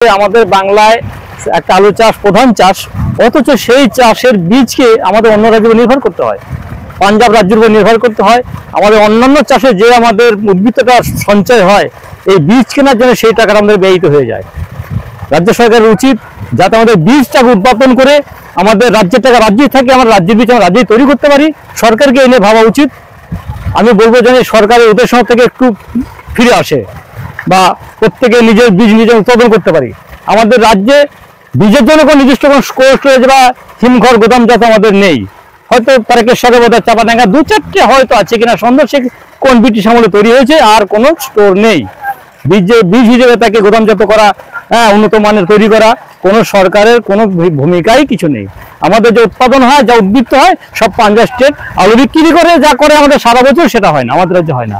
আমাদের বাংলায় একটা আলু চাষ প্রধান চাষ, অথচ সেই চাষের বীজকে আমাদের অন্য রাজ্যে নির্ভর করতে হয়, পাঞ্জাব রাজ্যের উপর নির্ভর করতে হয়। আমাদের অন্যান্য চাষে যে আমাদের উদ্বৃত্তটা সঞ্চয় হয়, এই বীজ কেনার জন্য সেই টাকাটা আমাদের ব্যয়িত হয়ে যায়। রাজ্য সরকারের উচিত যাতে আমাদের বীজটাকে উৎপাদন করে আমাদের রাজ্যের টাকা রাজ্যেই থাকে, আমরা রাজ্যের বীজ আমরা রাজ্যেই তৈরি করতে পারি। সরকারকে এনে ভাবা উচিত। আমি বলবো যে সরকারের উদ্দেশ্য থেকে একটু ফিরে আসে বা প্রত্যেকে নিজের বীজ নিজে উৎপাদন করতে পারি। আমাদের রাজ্যে বীজের জন্য কোনো নির্দিষ্ট কোনো কোল্ড স্টোরেজ বা হিমঘর গোদাম যাতে আমাদের নেই। হয়তো তারকেশ্বরে বোধহয় চাপাডাঙ্গা 2-4টে হয়তো আছে কিনা সন্দেহ, সে কোন ব্রিটিশ আমলে তৈরি হয়েছে, আর কোনো স্টোর নেই। বীজ হিসেবে তাকে গোদামজাত করা, উন্নত মানের তৈরি করা, কোনো সরকারের কোনো ভূমিকাই কিছু নেই। আমাদের যে উৎপাদন হয়, যা উদ্বৃত্ত হয়, সব পাঞ্জাব স্টেট আলু বিক্রি করে যা করে আমাদের সারা বছর, সেটা হয় না, আমাদের রাজ্যে হয় না।